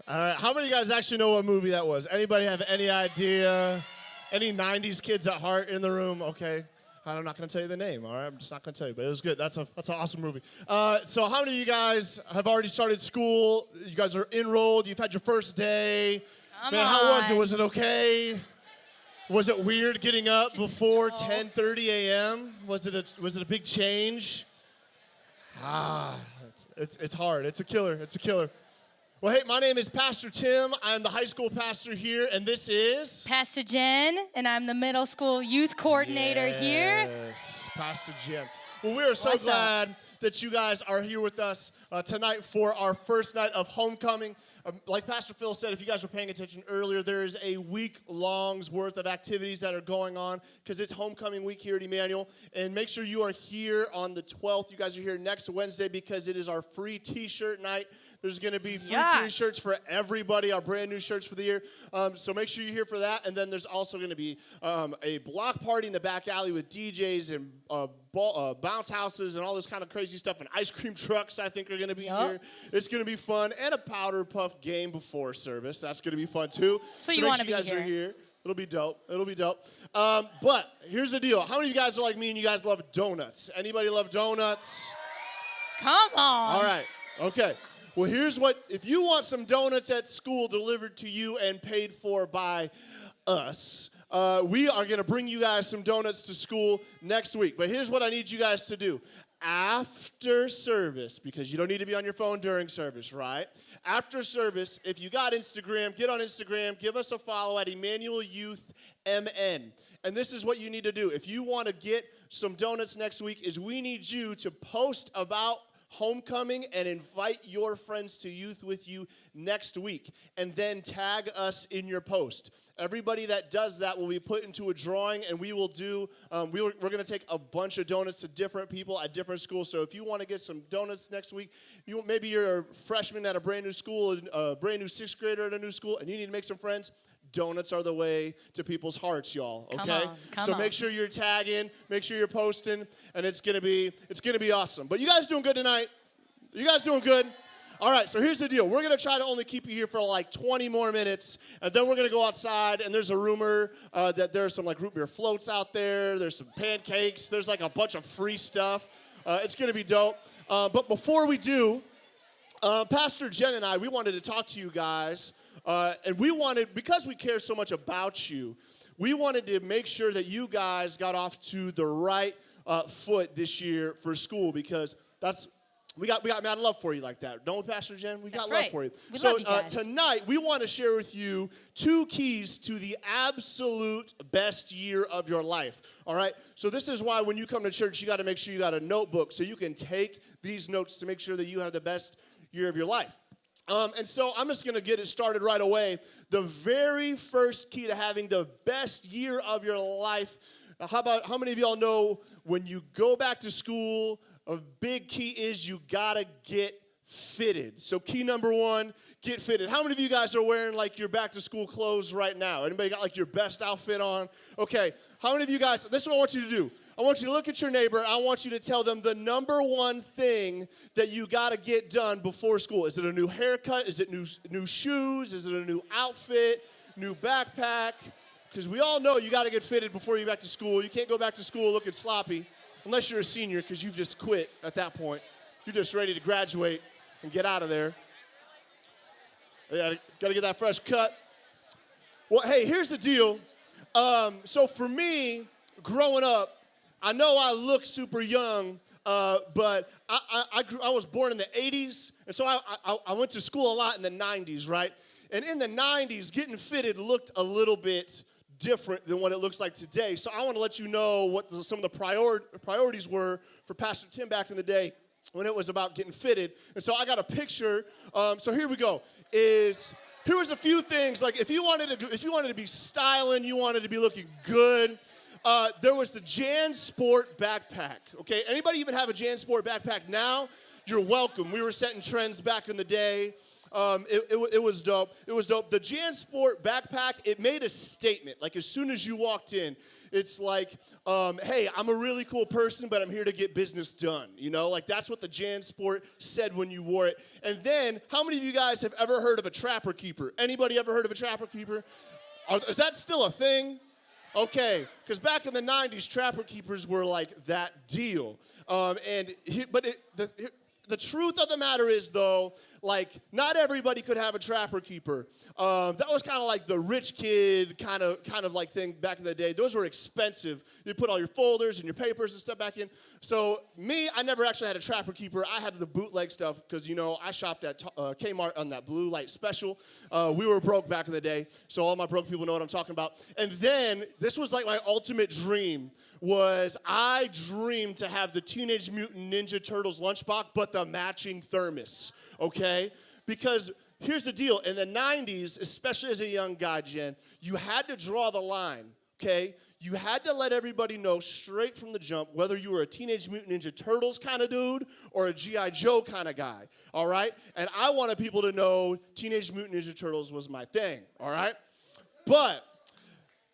All right, how many of you guys actually know what movie that was? Anybody have any idea? Any 90s kids at heart in the room? Okay. I'm not going to tell you the name, all right? I'm just not going to tell you, but it was good. That's an awesome movie. So how many of you guys have already started school? You guys are enrolled. You've had your first day. Come Man, on. how was it? Was it okay? Was it weird getting up before 10:30 a.m.? Was it a big change? It's hard. It's a killer. It's a killer. Well, hey, my name is Pastor Tim. I'm the high school pastor here, and this is Pastor Jen, and I'm the middle school youth coordinator here. Yes, Pastor Jen. Well, we are so What's glad that you guys are here with us tonight for our first night of homecoming. Like Pastor Phil said, if you guys were paying attention earlier, there is a week-long's worth of activities that are going on because it's homecoming week here at Emmanuel. And make sure you are here on the 12th. You guys are here next Wednesday because it is our free T-shirt night. There's going to be free T-shirts for everybody, our brand new shirts for the year. So make sure you're here for that. And then there's also going to be a block party in the back alley with DJs and bounce houses and all this kind of crazy stuff. And ice cream trucks, I think, are going to be here. It's going to be fun. And a powder puff game before service. That's going to be fun, too. So you want to make sure be you guys here. are here. It'll be dope. It'll be dope. But here's the deal. How many of you guys are like me and you guys love donuts? Anybody love donuts? Come on. All right. Okay. Well, here's what, if you want some donuts at school delivered to you and paid for by us, we are going to bring you guys some donuts to school next week. But here's what I need you guys to do. After service, because you don't need to be on your phone during service, right? After service, if you got Instagram, get on Instagram, give us a follow at Emmanuel Youth MN. And this is what you need to do. If you want to get some donuts next week, is we need you to post about homecoming and invite your friends to youth with you next week, and then tag us in your post. Everybody that does that will be put into a drawing, and we will do, we're going to take a bunch of donuts to different people at different schools. So if you want to get some donuts next week, maybe you're a freshman at a brand new school, a brand new sixth grader at a new school, and you need to make some friends. Donuts are the way to people's hearts, y'all, okay? Come so on. make sure you're tagging, make sure you're posting, and it's gonna be awesome. But you guys doing good tonight? You guys doing good? All right, so here's the deal. We're gonna try to only keep you here for like 20 more minutes, and then we're gonna go outside, and there's a rumor that there's some like root beer floats out there, there's some pancakes, there's like a bunch of free stuff. It's gonna be dope. But before we do, Pastor Jen and I, we wanted to talk to you guys. And we wanted, because we care so much about you, we wanted to make sure that you guys got off to the right foot this year for school, because we got mad love for you like that. Don't we, Pastor Jen? We got love for you. We so love you guys. Tonight, we want to share with you 2 keys to the absolute best year of your life. All right? So this is why when you come to church, you got to make sure you got a notebook so you can take these notes to make sure that you have the best year of your life. And so I'm just going to get it started right away. The very first key to having the best year of your life, how many of y'all know when you go back to school, a big key is you got to get fitted. So key number 1, get fitted. How many of you guys are wearing like your back to school clothes right now? Anybody got like your best outfit on? Okay. How many of you guys, this is what I want you to do. I want you to look at your neighbor. I want you to tell them the number 1 thing that you got to get done before school. Is it a new haircut? Is it new shoes? Is it a new outfit? New backpack? Because we all know you got to get fitted before you go back to school. You can't go back to school looking sloppy unless you're a senior, because you've just quit at that point. You're just ready to graduate and get out of there. You got to get that fresh cut. Well, hey, here's the deal. So for me, growing up, I know I look super young, but I was born in the 80s, and so I went to school a lot in the 90s, right? And in the 90s, getting fitted looked a little bit different than what it looks like today. So I want to let you know what some of the priorities were for Pastor Tim back in the day when it was about getting fitted. And so I got a picture. So here we go. Here was a few things. Like if you wanted to be styling, you wanted to be looking good. There was the JanSport backpack, okay? Anybody even have a JanSport backpack now? You're welcome. We were setting trends back in the day. It was dope. It was dope. The JanSport backpack, it made a statement. Like as soon as you walked in, It's like, hey, I'm a really cool person, but I'm here to get business done. You know, like that's what the JanSport said when you wore it. And then, how many of you guys have ever heard of a Trapper Keeper? Anybody ever heard of a Trapper Keeper? Is that still a thing? Okay, because back in the 90s, Trapper Keepers were like that deal. The truth of the matter is, though, like, not everybody could have a Trapper Keeper. That was kind of like the rich kid kind of like thing back in the day. Those were expensive. You put all your folders and your papers and stuff back in. So me, I never actually had a Trapper Keeper. I had the bootleg stuff because, you know, I shopped at Kmart on that Blue Light Special. We were broke back in the day, so all my broke people know what I'm talking about. And then, this was like my ultimate dream, was I dreamed to have the Teenage Mutant Ninja Turtles lunchbox, but the matching thermos, okay? Because here's the deal. In the 90s, especially as a young guy, Jen, you had to draw the line, okay? You had to let everybody know straight from the jump whether you were a Teenage Mutant Ninja Turtles kind of dude or a G.I. Joe kind of guy, all right? And I wanted people to know Teenage Mutant Ninja Turtles was my thing, all right? But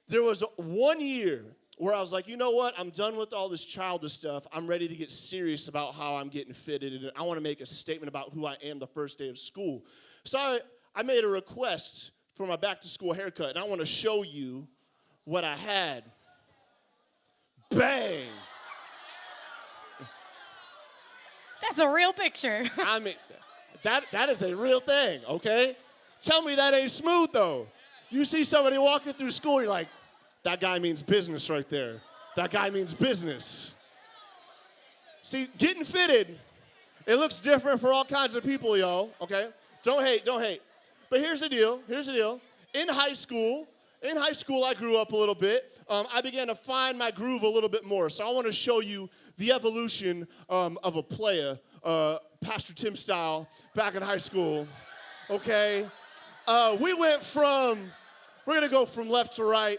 there was 1 year where I was like, you know what? I'm done with all this childish stuff. I'm ready to get serious about how I'm getting fitted, and I want to make a statement about who I am the first day of school. So I made a request for my back-to-school haircut, and I want to show you what I had. Bang! That's a real picture. I mean, that is a real thing, okay? Tell me that ain't smooth, though. You see somebody walking through school, you're like, that guy means business right there. That guy means business. See, getting fitted, it looks different for all kinds of people, y'all, okay? Don't hate. But here's the deal. In high school, I grew up a little bit. I began to find my groove a little bit more. So I want to show you the evolution of a player, Pastor Tim style, back in high school, okay? We're going to go from left to right.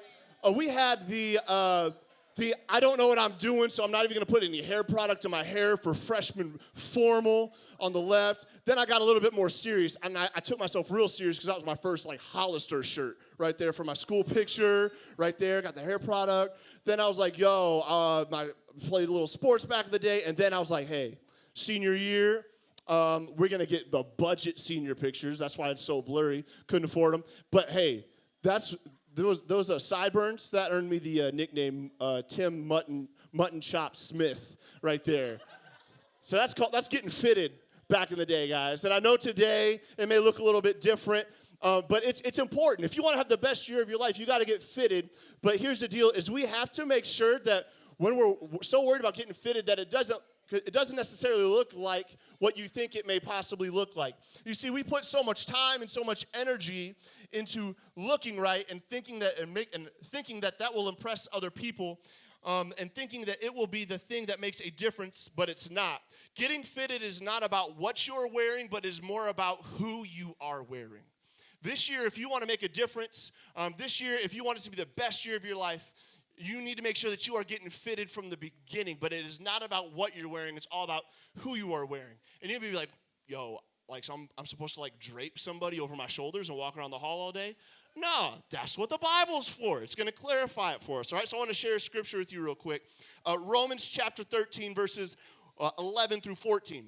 We had the I don't know what I'm doing, so I'm not even going to put any hair product in my hair for freshman formal on the left. Then I got a little bit more serious, and I took myself real serious because that was my first, like, Hollister shirt right there for my school picture, right there, got the hair product. Then I was like, I played a little sports back in the day, and then I was like, hey, senior year, we're going to get the budget senior pictures. That's why it's so blurry. Couldn't afford them. But, hey, those sideburns, that earned me the nickname Tim Mutton Chop Smith right there. So that's getting fitted back in the day, guys. And I know today it may look a little bit different, but it's important. If you want to have the best year of your life, you got to get fitted. But here's the deal, is we have to make sure that when we're so worried about getting fitted that it doesn't necessarily look like what you think it may possibly look like. You see, we put so much time and so much energy into looking right and thinking that will impress other people, and thinking that it will be the thing that makes a difference, but it's not. Getting fitted is not about what you're wearing, but is more about who you are wearing. This year, if you want to make a difference, if you want it to be the best year of your life, you need to make sure that you are getting fitted from the beginning, but it is not about what you're wearing. It's all about who you are wearing. And you'll be like, yo, like, so I'm supposed to, like, drape somebody over my shoulders and walk around the hall all day? No, that's what the Bible's for. It's going to clarify it for us, all right? So I want to share a scripture with you real quick. Romans chapter 13, verses 11 through 14.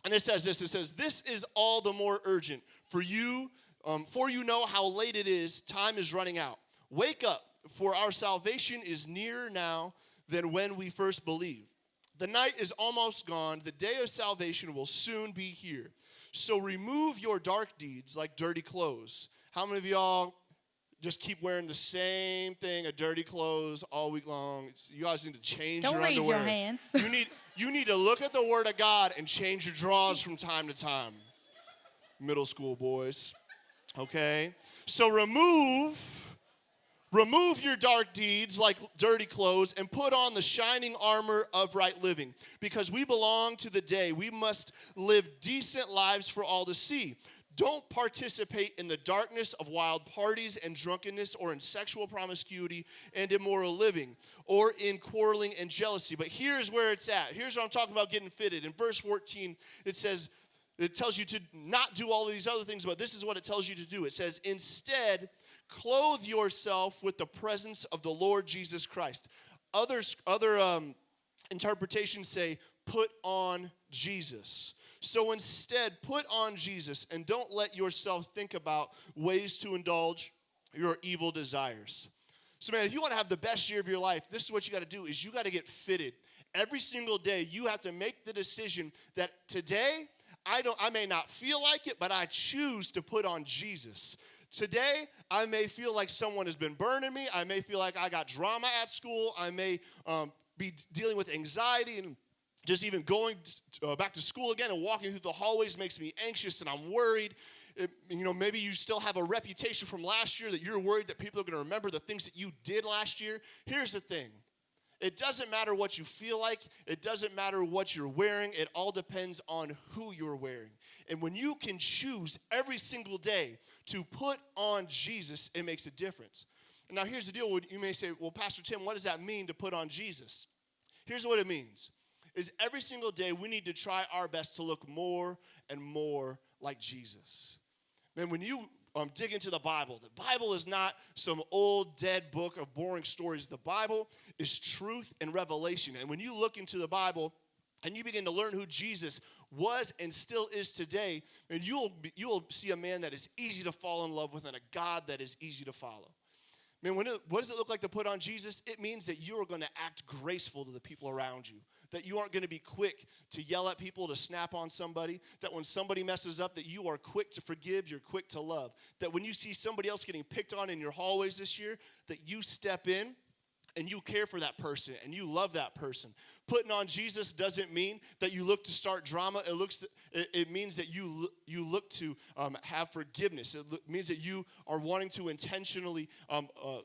And it says this. It says, this is all the more urgent for you know how late it is. Time is running out. Wake up, for our salvation is nearer now than when we first believed. The night is almost gone. The day of salvation will soon be here. So remove your dark deeds like dirty clothes. How many of y'all just keep wearing the same thing, dirty clothes, all week long? You guys need to change your underwear. Don't raise your hands. You need to look at the Word of God and change your drawers from time to time. Middle school boys. Okay? So remove your dark deeds like dirty clothes and put on the shining armor of right living. Because we belong to the day. We must live decent lives for all to see. Don't participate in the darkness of wild parties and drunkenness, or in sexual promiscuity and immoral living, or in quarreling and jealousy. But here's where it's at. Here's what I'm talking about getting fitted. In verse 14, it says, it tells you to not do all of these other things, but this is what it tells you to do. It says, instead, clothe yourself with the presence of the Lord Jesus Christ. Other interpretations say, put on Jesus. So instead, put on Jesus and don't let yourself think about ways to indulge your evil desires. So man, if you want to have the best year of your life, this is what you got to do, is you got to get fitted. Every single day, you have to make the decision that today, I may not feel like it, but I choose to put on Jesus. Today, I may feel like someone has been burning me. I may feel like I got drama at school. I may be dealing with anxiety, and just even going back to school again and walking through the hallways makes me anxious and I'm worried. Maybe you still have a reputation from last year that you're worried that people are going to remember the things that you did last year. Here's the thing. It doesn't matter what you feel like. It doesn't matter what you're wearing. It all depends on who you're wearing. And when you can choose every single day to put on Jesus, it makes a difference. And now here's the deal. You may say, well, Pastor Tim, what does that mean to put on Jesus? Here's what it means. Is every single day we need to try our best to look more and more like Jesus. Man, when you dig into the Bible is not some old dead book of boring stories. The Bible is truth and revelation. And when you look into the Bible and you begin to learn who Jesus was and still is today, and you'll see a man that is easy to fall in love with and a God that is easy to follow. Man, what does it look like to put on Jesus? It means that you are going to act graceful to the people around you. That you aren't going to be quick to yell at people, to snap on somebody. That when somebody messes up, that you are quick to forgive, you're quick to love. That when you see somebody else getting picked on in your hallways this year, that you step in and you care for that person and you love that person. Putting on Jesus doesn't mean that you look to start drama. It means that you look to have forgiveness. It means that you are wanting to intentionally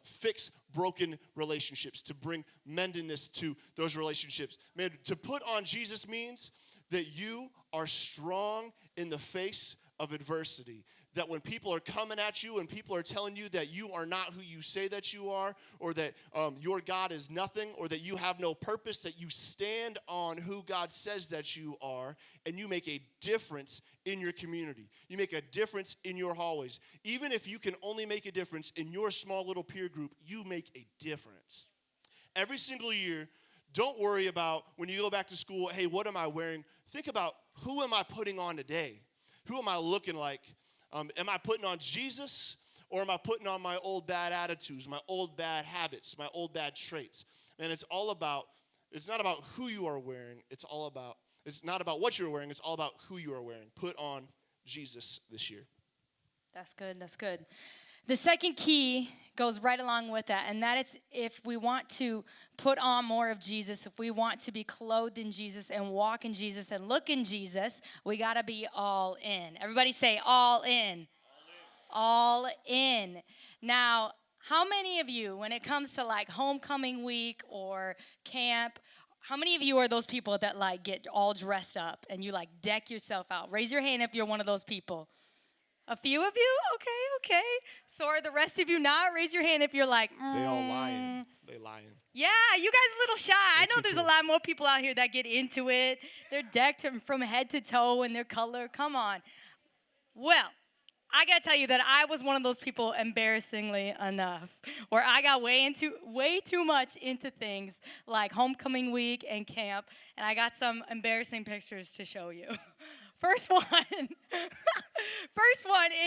fix broken relationships, to bring mendedness to those relationships. Man, to put on Jesus means that you are strong in the face of adversity. That when people are coming at you and people are telling you that you are not who you say that you are, or that your God is nothing, or that you have no purpose, that you stand on who God says that you are, and you make a difference in your community. You make a difference in your hallways. Even if you can only make a difference in your small little peer group, you make a difference. Every single year, don't worry about when you go back to school, hey, what am I wearing? Think about, who am I putting on today? Who am I looking like? Am I putting on Jesus, or am I putting on my old bad attitudes, my old bad habits, my old bad traits? And it's not about who you are wearing. It's not about what you're wearing. It's all about who you are wearing. Put on Jesus this year. That's good. That's good. The second key goes right along with that, and that is, if we want to put on more of Jesus, if we want to be clothed in Jesus and walk in Jesus and look in Jesus, we got to be all in. Everybody say all in. All in. Now, how many of you, when it comes to like homecoming week or camp, how many of you are those people that like get all dressed up and you like deck yourself out? Raise your hand if you're one of those people. A few of you? Okay. So are the rest of you not? Raise your hand if you're like, They all lying. They lying. Yeah, you guys a little shy. I know there's a lot more people out here that get into it. They're decked from head to toe in their color. Come on. Well, I got to tell you that I was one of those people, embarrassingly enough, where I got way too much into things like homecoming week and camp, and I got some embarrassing pictures to show you. First one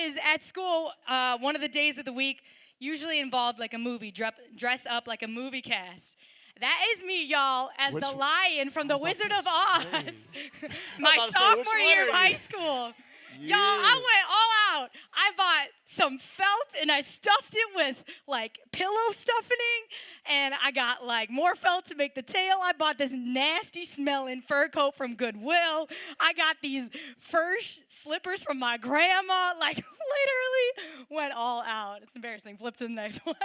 is at school. One of the days of the week usually involved like a movie, dress up like a movie cast. That is me, y'all, as the lion from The Wizard of Oz. My sophomore year of high school. Yeah. Y'all, I went all out. I bought some felt and I stuffed it with like pillow stuffing, and I got like more felt to make the tail. I bought this nasty smelling fur coat from Goodwill. I got these fur slippers from my grandma. Like literally went all out. It's embarrassing. Flip to the next one.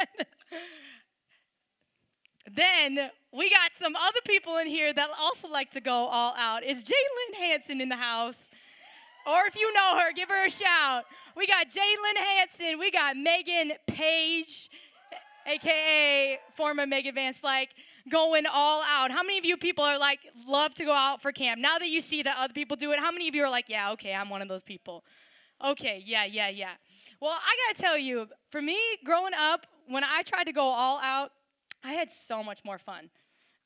Then we got some other people in here that also like to go all out. Is Jalen Hanson in the house? Or if you know her, give her a shout. We got Jalen Hanson. We got Megan Page, a.k.a. former Megan Van Slyke, going all out. How many of you people are like, love to go out for camp? Now that you see that other people do it, how many of you are like, yeah, okay, I'm one of those people? Okay, yeah. Well, I gotta tell you, for me, growing up, when I tried to go all out, I had so much more fun.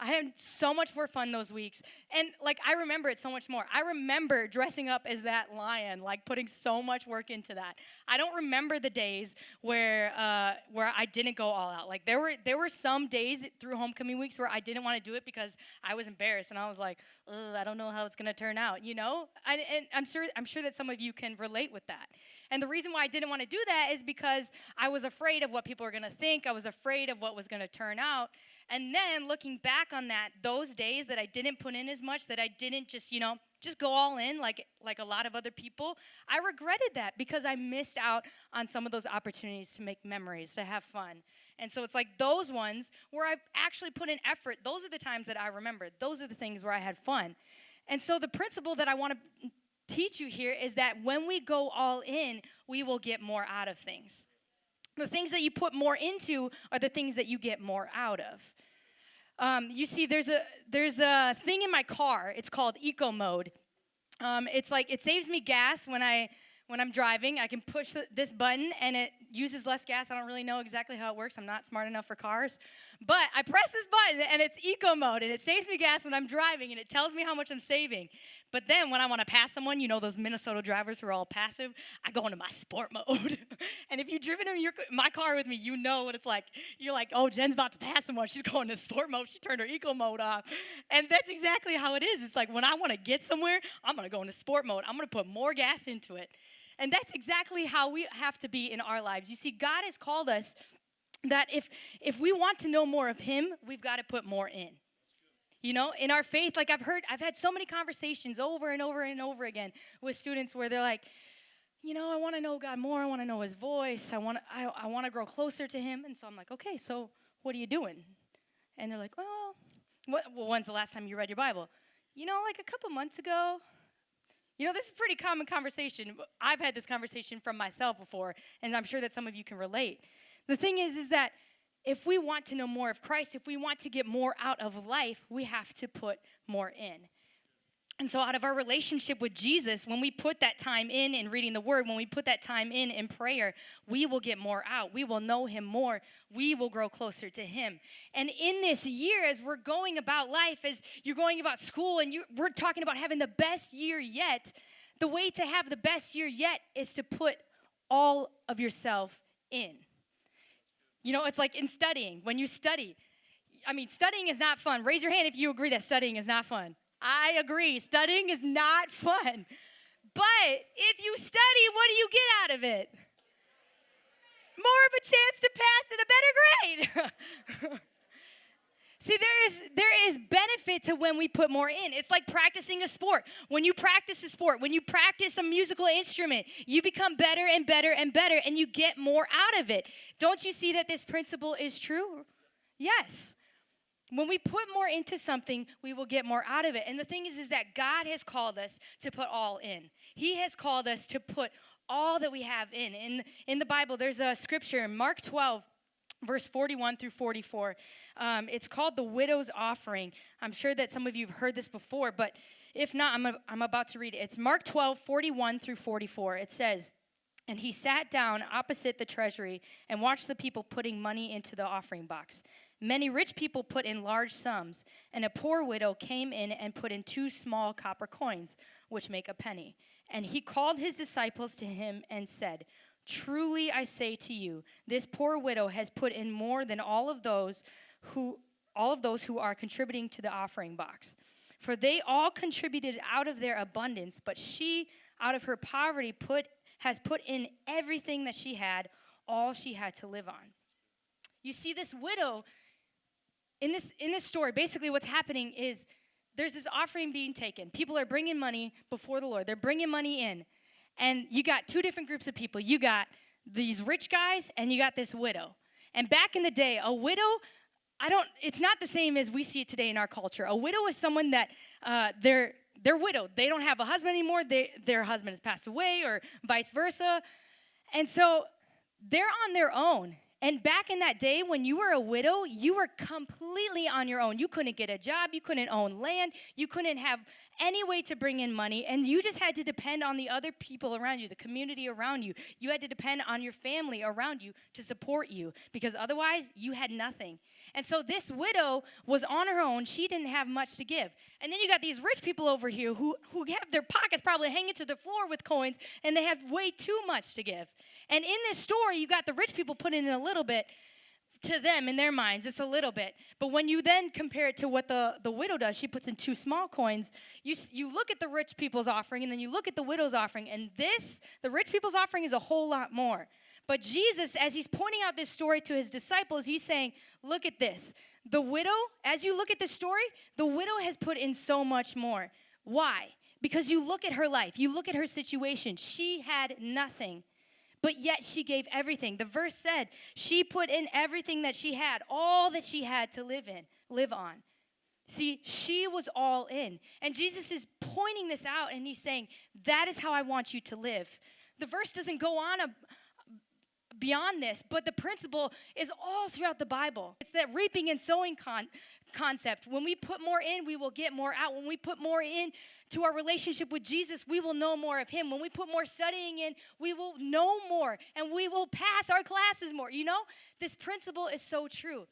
I had so much more fun those weeks. And like I remember it so much more. I remember dressing up as that lion, like putting so much work into that. I don't remember the days where I didn't go all out. Like there were some days through homecoming weeks where I didn't want to do it because I was embarrassed and I was like, I don't know how it's gonna turn out, you know? And I'm sure that some of you can relate with that. And the reason why I didn't want to do that is because I was afraid of what people were gonna think. I was afraid of what was gonna turn out. And then looking back on that, those days that I didn't put in as much, that I didn't just go all in like a lot of other people, I regretted that because I missed out on some of those opportunities to make memories, to have fun. And so it's like those ones where I actually put in effort, those are the times that I remember. Those are the things where I had fun. And so the principle that I want to teach you here is that when we go all in, we will get more out of things. The things that you put more into are the things that you get more out of. You see, there's a thing in my car. It's called eco mode. It's like it saves me gas when I'm driving. I can push this button and it uses less gas. I don't really know exactly how it works. I'm not smart enough for cars. But I press this button and it's eco mode and it saves me gas when I'm driving and it tells me how much I'm saving. But then when I want to pass someone, you know those Minnesota drivers who are all passive, I go into my sport mode. And if you've driven in my car with me, you know what it's like. You're like, oh, Jen's about to pass someone. She's going to sport mode. She turned her eco mode off. And that's exactly how it is. It's like when I want to get somewhere, I'm going to go into sport mode. I'm going to put more gas into it. And that's exactly how we have to be in our lives. You see, God has called us that if we want to know more of Him, we've got to put more in. You know, in our faith, like I've had so many conversations over and over and over again with students where they're like, you know, I want to know God more. I want to know His voice. I want to grow closer to Him. And so I'm like, okay, so what are you doing? And they're like, well, when's the last time you read your Bible? You know, like a couple months ago. You know, this is a pretty common conversation. I've had this conversation from myself before, and I'm sure that some of you can relate. The thing is that if we want to know more of Christ, if we want to get more out of life, we have to put more in. And so out of our relationship with Jesus, when we put that time in reading the Word, when we put that time in prayer, we will get more out. We will know Him more. We will grow closer to Him. And in this year, as we're going about life, as you're going about school, and we're talking about having the best year yet, the way to have the best year yet is to put all of yourself in. You know, it's like in studying. When you study, studying is not fun. Raise your hand if you agree that studying is not fun. I agree. Studying is not fun. But if you study, what do you get out of it? More of a chance to pass and a better grade. See, there is benefit to when we put more in. It's like practicing a sport. When you practice a sport, when you practice a musical instrument, you become better and better and better, and you get more out of it. Don't you see that this principle is true? Yes. When we put more into something, we will get more out of it. And the thing is that God has called us to put all in. He has called us to put all that we have in. In the Bible, there's a scripture in Mark 12, verse 41 through 44. It's called the widow's offering. I'm sure that some of you have heard this before, but if not, I'm about to read it. It's Mark 12, 41 through 44. It says, "And he sat down opposite the treasury and watched the people putting money into the offering box. Many rich people put in large sums, and a poor widow came in and put in 2 small copper coins, which make a penny. And he called his disciples to him and said, 'Truly I say to you, this poor widow has put in more than all of those who are contributing to the offering box. For they all contributed out of their abundance, but she, out of her poverty, has put in everything that she had, all she had to live on.'" You see, this widow, in this story, basically what's happening is there's this offering being taken. People are bringing money before the Lord. They're bringing money in. And you got 2 different groups of people. You got these rich guys, and you got this widow. And back in the day, a widow, it's not the same as we see it today in our culture. A widow is someone that they're widowed. They don't have a husband anymore. Their husband has passed away, or vice versa. And so they're on their own. And back in that day, when you were a widow, you were completely on your own. You couldn't get a job. You couldn't own land. You couldn't have any way to bring in money. And you just had to depend on the other people around you, the community around you. You had to depend on your family around you to support you, because otherwise you had nothing. And so this widow was on her own. She didn't have much to give. And then you got these rich people over here who have their pockets probably hanging to the floor with coins, and they have way too much to give. And in this story, you got the rich people putting in a little bit to them in their minds. It's a little bit. But when you then compare it to what the widow does, she puts in 2 small coins. You look at the rich people's offering, and then you look at the widow's offering, and the rich people's offering is a whole lot more. But Jesus, as he's pointing out this story to his disciples, he's saying, look at this. The widow, as you look at this story, the widow has put in so much more. Why? Because you look at her life, you look at her situation. She had nothing, but yet she gave everything. The verse said she put in everything that she had, all that she had to live on. See, she was all in. And Jesus is pointing this out, and he's saying, that is how I want you to live. The verse doesn't go on beyond this, but the principle is all throughout the Bible. It's that reaping and sowing concept. When we put more in, we will get more out. When we put more in to our relationship with Jesus, we will know more of him. When we put more studying in, we will know more, and we will pass our classes more. You know, this principle is so true.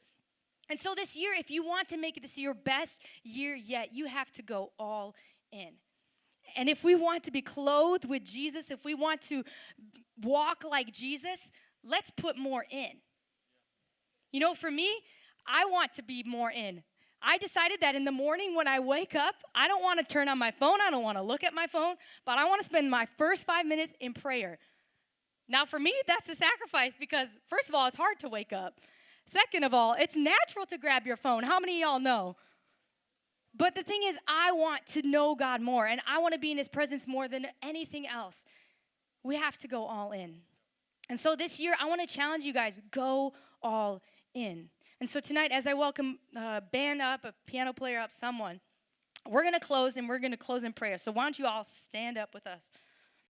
And so this year, if you want to make it this your best year yet, you have to go all in. And if we want to be clothed with Jesus, if we want to walk like Jesus, let's put more in. You know, for me, I want to be more in. I decided that in the morning when I wake up, I don't want to turn on my phone. I don't want to look at my phone, but I want to spend my first 5 minutes in prayer. Now, for me, that's a sacrifice because, first of all, it's hard to wake up. Second of all, it's natural to grab your phone. How many of y'all know? But the thing is, I want to know God more, and I want to be in his presence more than anything else. We have to go all in. And so this year, I want to challenge you guys, go all in. And so tonight, as I welcome a band up, a piano player up, someone, we're going to close, and we're going to close in prayer. So why don't you all stand up with us?